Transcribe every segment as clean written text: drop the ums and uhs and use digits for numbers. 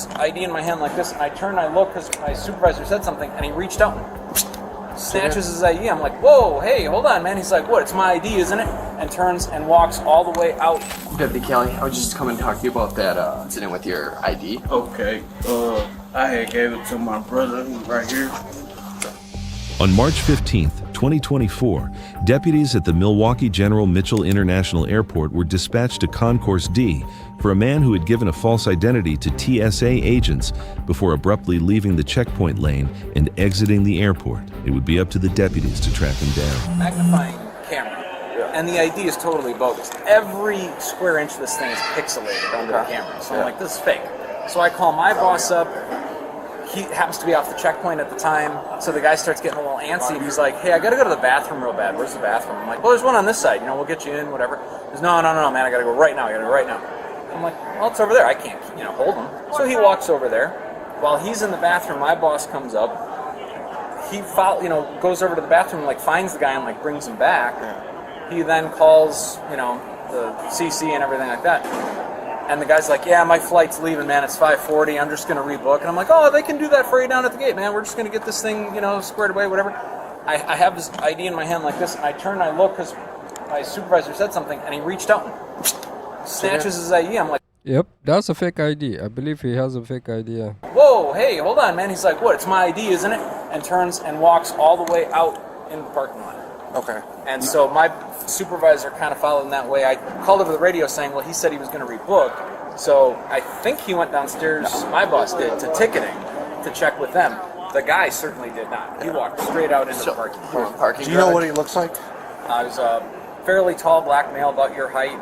this ID in my hand like this, and I turn and I look because my supervisor said something, and he reached out and snatches his ID. I'm like, whoa, hey, hold on, man. He's like, what, it's my ID, isn't it? And turns and walks all the way out. Deputy Kelly, I was just coming to talk to you about that incident with your ID. Okay, I had gave it to my brother right here. On March 15th, 2024, deputies at the Milwaukee General Mitchell International Airport were dispatched to Concourse D for a man who had given a false identity to TSA agents before abruptly leaving the checkpoint lane and exiting the airport. It would be up to the deputies to track him down. Magnifying camera. And the ID is totally bogus. Every square inch of this thing is pixelated under the camera. So I'm like, this is fake. So I call my boss up. He happens to be off the checkpoint at the time, so the guy starts getting a little antsy, and he's like, hey, I gotta go to the bathroom real bad. Where's the bathroom? I'm like, well, there's one on this side, we'll get you in, whatever. He goes, no, man, I gotta go right now, I'm like, well, it's over there, I can't, hold him. So he walks over there. While he's in the bathroom, my boss comes up. He goes over to the bathroom and finds the guy and brings him back. He then calls, the CC and everything like that. And the guy's like, yeah, my flight's leaving, man. It's 5:40. I'm just going to rebook. And I'm like, oh, they can do that for you down at the gate, man. We're just going to get this thing, squared away, whatever. I have this ID in my hand like this, and I turn and I look because my supervisor said something, and he reached out and snatches his ID. I'm like, yep, that's a fake ID. I believe he has a fake ID. Yeah. Whoa, hey, hold on, man. He's like, what, it's my ID, isn't it? And turns and walks all the way out in the parking lot. Okay. And so my supervisor kind of followed in that way. I called over the radio saying, well, he said he was going to rebook. So I think he went downstairs, my boss did, to ticketing to check with them. The guy certainly did not. He walked straight out into the parking. Do you know what he looks like? He was a fairly tall black male, about your height,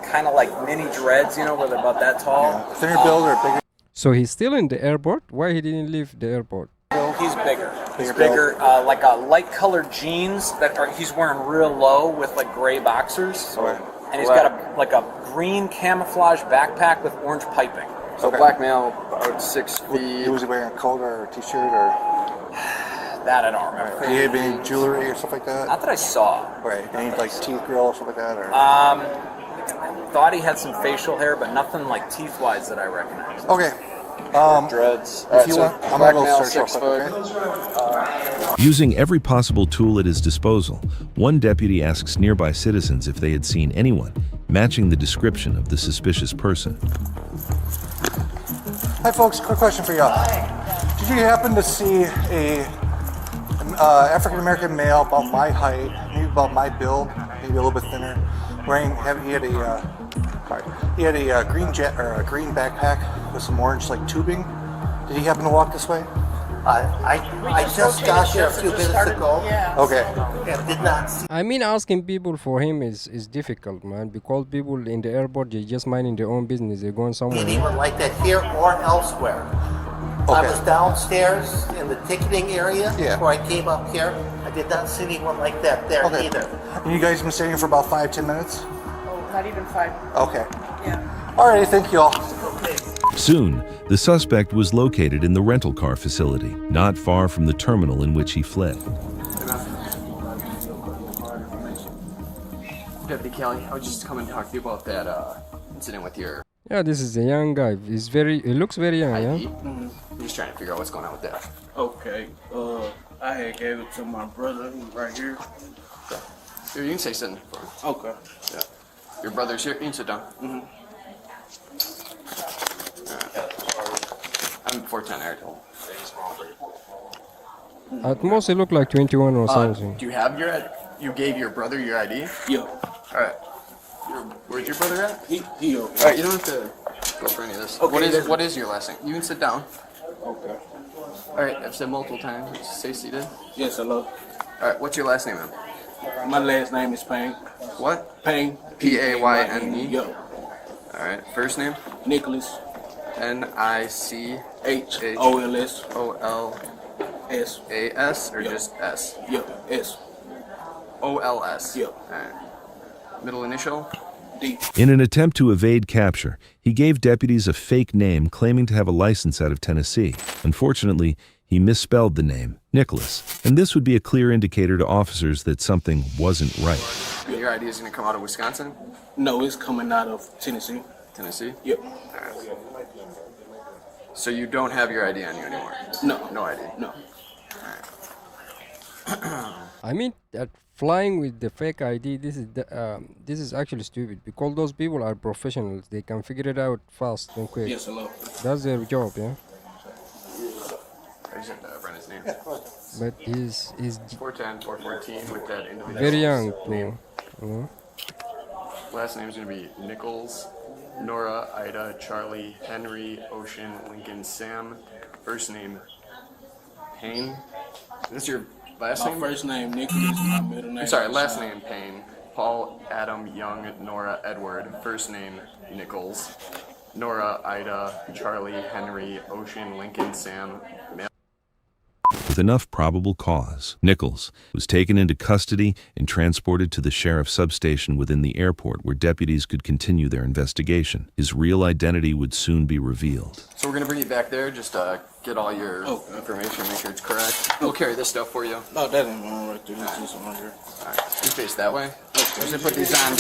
kind of like mini dreads, where they're about that tall. Yeah. Thinner build or bigger? So he's still in the airport? Why he didn't leave the airport? He's bigger. He's bigger, like a light-colored jeans he's wearing real low with gray boxers, and he's got a green camouflage backpack with orange piping. So black male, about 6 feet. Was he wearing a coat or a t-shirt or? That I don't remember. Did he have any jewelry or stuff like that? Not that I saw. Right. Any teeth grill or something like that? Or? Thought he had some facial hair, but nothing teeth-wise that I recognized. Okay. Dreads. If you want, I'm black gonna male, go search 6 real foot. quick, Using every possible tool at his disposal, one deputy asks nearby citizens if they had seen anyone matching the description of the suspicious person. Hi folks, quick question for y'all. Did you happen to see a African-American male about my height, maybe about my build, maybe a little bit thinner, he had a green green backpack with some orange tubing? Did he happen to walk this way? I just got here a few minutes ago. Okay. And did not see. I mean, asking people for him is difficult, man, because people in the airport, they're just minding their own business. They're going somewhere. Anyone like that here or elsewhere. Okay. I was downstairs in the ticketing area Yeah. before I came up here. I did not see anyone like that there either. And you guys have been staying here for about 5-10 minutes? Oh, not even 5. Okay. Yeah. All right, thank you all. Soon, the suspect was located in the rental car facility, not far from the terminal in which he fled. Deputy Kelly, I was just coming to talk to you about that incident with your Yeah, this is a young guy. He looks very young, ID. yeah? I'm just trying to figure out what's going on with that. Okay, I had gave it to my brother right here. Here, you can say something. Okay. Yeah. Your brother's here. You can sit down. I'm 410 Airtel. At most, he looked like 21 or something. Do you have you gave your brother your ID? Yeah. Alright. Where's your brother at? He Alright, you don't have to go for any of this. Okay, What is your last name? You can sit down. Okay. Alright, I've said multiple times. Just stay seated. Yes, hello. Alright, what's your last name then? My last name is Payne. What? Payne. P-A-Y-N-E? Yeah. Alright, first name? Nicholas. N-I-C-H-O-L-S. S. Or just S? Yeah, S. O-L-S. Yeah. Alright. Middle initial? D. In an attempt to evade capture, he gave deputies a fake name claiming to have a license out of Tennessee. Unfortunately, he misspelled the name, Nicholas, and this would be a clear indicator to officers that something wasn't right. Your ID is going to come out of Wisconsin? No, it's coming out of Tennessee. Tennessee? Yep. Alright. So you don't have your ID on you anymore? No. No ID? No. I mean, flying with the fake ID, this is actually stupid because those people are professionals. They can figure it out fast and quick. Yes, hello. That's their job, yeah. I just have to run his name. But he's 410, 414 with that individual. very young too. You know? Last name's gonna be Nichols, Nora, Ida, Charlie, Henry, Ocean, Lincoln, Sam. First name Payne. Is this your last My name? first name Nicholas, my middle name. I'm sorry, last Sean. name Payne. Paul, Adam, Young, Nora, Edward. First name Nichols, Nora, Ida, Charlie, Henry, Ocean, Lincoln, Sam. With enough probable cause, Nichols was taken into custody and transported to the sheriff's substation within the airport where deputies could continue their investigation. His real identity would soon be revealed. So we're gonna bring you back there, just get all your information, make sure it's correct. We'll carry this stuff for you. No, that ain't one right there. That's just one here. Alright, you face that way. We're just gonna put these on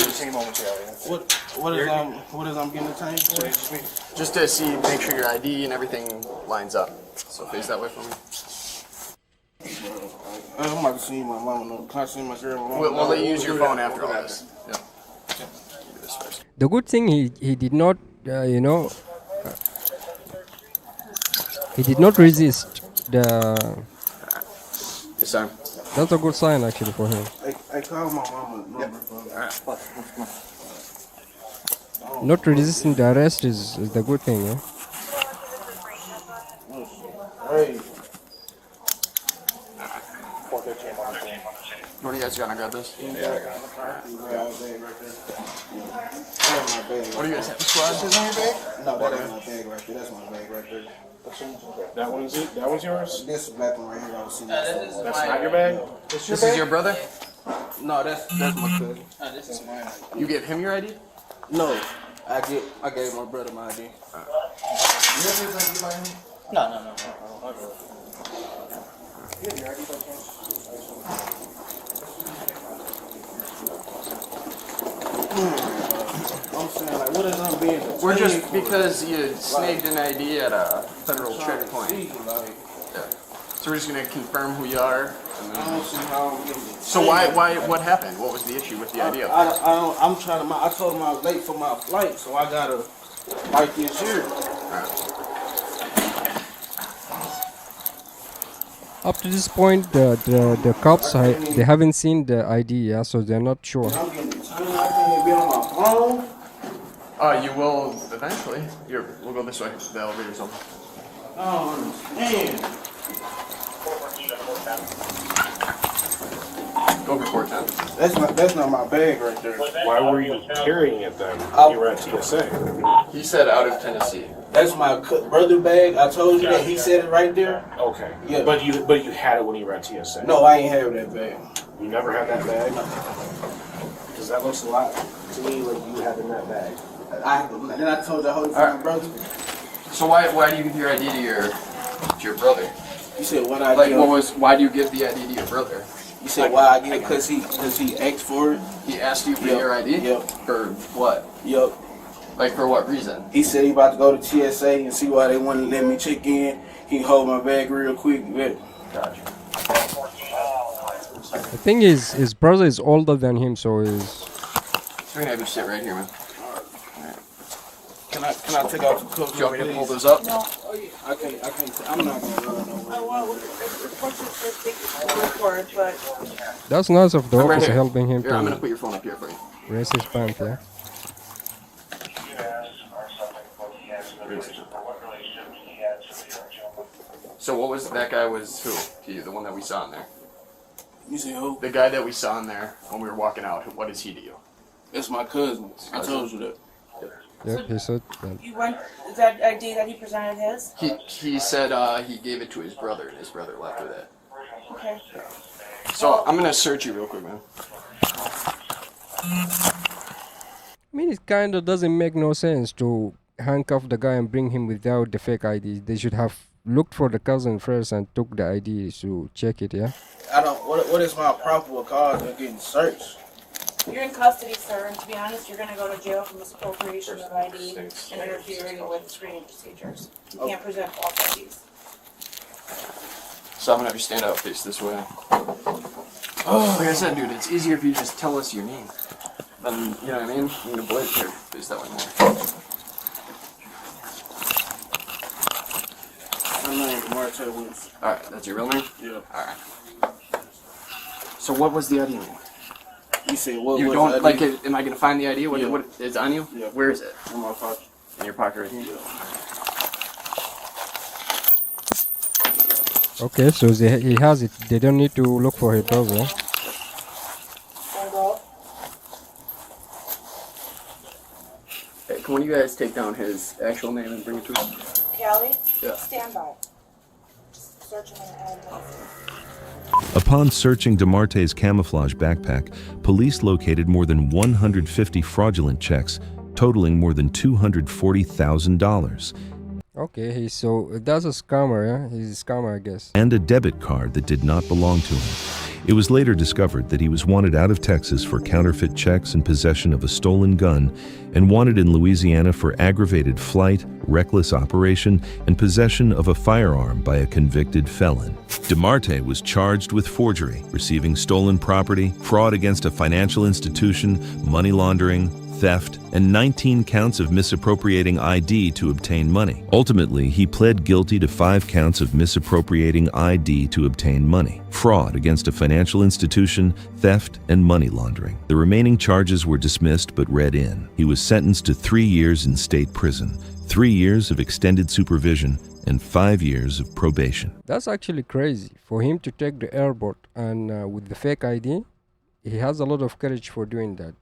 What is I'm getting detained for? just to see, make sure your ID and everything lines up. So face that way for me. I'm about to see my mama. Can I see my girl? My mama? We'll let you use your phone after all this. Yeah. Do this first. The good thing he did not, he did not resist the. Yes, sir. That's a good sign actually for him. I called my mama number. Not resisting the arrest is the good thing, yeah. Hey. What are you guys gonna grab this? What What do you guys have? Squad? No, that ain't my bag right there. That's my bag right there. That one's it? That one's yours? This black one right here, I was seeing. That's not your bag? This is your brother? No, that's my cousin. This is mine. You gave him your ID? No, I gave my brother my ID. No. I'm saying, like, what is I'm being? We're just because you snagged an ID at a federal checkpoint. Like, So we're just gonna confirm who you are. And I then... don't see how I'm getting it. So what happened? What was the issue with the ID? I'm trying to. I told him I was late for my flight, so I gotta write this here. Up to this point, the cops they haven't seen the ID, yeah, so they're not sure. I'm getting detained. I can't even be on my phone. You will eventually. Here, we'll go this way. The elevator's open. I don't understand. Go for 410. That's not my bag right there. Why were you carrying it then? You were at TSA. He said out of Tennessee. That's my brother bag. I told you that. He said it right there. Okay. Yeah. But you had it when you were at TSA. No, I ain't have that bag. You never had that bag? Because that looks a lot to me like you had in that bag. Then I told you I hold it for my brother. So why do you give your ID to your brother? You said what I Like give. why do you give the ID to your brother? You said why I give it? Cause he asked for it. He asked you for Yep. your ID? Yep. For what? Yup. Like for what reason? He said he about to go to TSA and see why they wouldn't let me check in. He can hold my bag real quick. Gotcha. The thing is, his brother is older than him, so So we're gonna have you sit right here, man. Can I take out the cuffs? Do you want me to pull those up? I can't. I'm not gonna run over. But that's nice of the I'm right officer here. helping him Here, I'm gonna to put your phone up here for you. raise his pants, yeah. So what was that guy was who to you? The one that we saw in there? You see who? The guy that we saw in there when we were walking out. What is he to you? That's my cousin. I told you that. Yep, he said that. you went, is that ID that he presented his? He said he gave it to his brother and his brother left with it. Okay. So I'm gonna search you real quick, man. I mean, it kind of doesn't make no sense to handcuff the guy and bring him without the fake ID. They should have looked for the cousin first and took the ID to check it, yeah? I don't. What is my probable cause of getting searched? You're in custody, sir, and to be honest, you're gonna go to jail for misappropriation of ID and interfering with screening procedures. You can't present false IDs. So I'm gonna have you stand up, face this way. Oh, like I said, dude, it's easier if you just tell us your name. Then, you know what I mean? I'm gonna blade here, face that way more. My name is Marta Woods. Alright, that's your real name? Yeah. Alright. So what was the ID name? You say what? You was don't, ID? like, am I gonna find the ID? What, Yeah. what is on you? Yeah. Where is it? In my pocket. In your pocket right here? Okay, so he has it. They don't need to look for it, does it? Hey, can one of you guys take down his actual name and bring it to us? Callie? Yeah. Stand by. Just search him and Upon searching DeMarte's camouflage backpack, police located more than 150 fraudulent checks, totaling more than $240,000, Okay, that's a scammer, yeah? He's a scammer, I guess. and a debit card that did not belong to him. It was later discovered that he was wanted out of Texas for counterfeit checks and possession of a stolen gun, and wanted in Louisiana for aggravated flight, reckless operation, and possession of a firearm by a convicted felon. DeMarte was charged with forgery, receiving stolen property, fraud against a financial institution, money laundering, theft, and 19 counts of misappropriating ID to obtain money. Ultimately, he pled guilty to 5 counts of misappropriating ID to obtain money, fraud against a financial institution, theft, and money laundering. The remaining charges were dismissed but read in. He was sentenced to 3 years in state prison, 3 years of extended supervision, and 5 years of probation. That's actually crazy. For him to take the airport and with the fake ID, he has a lot of courage for doing that.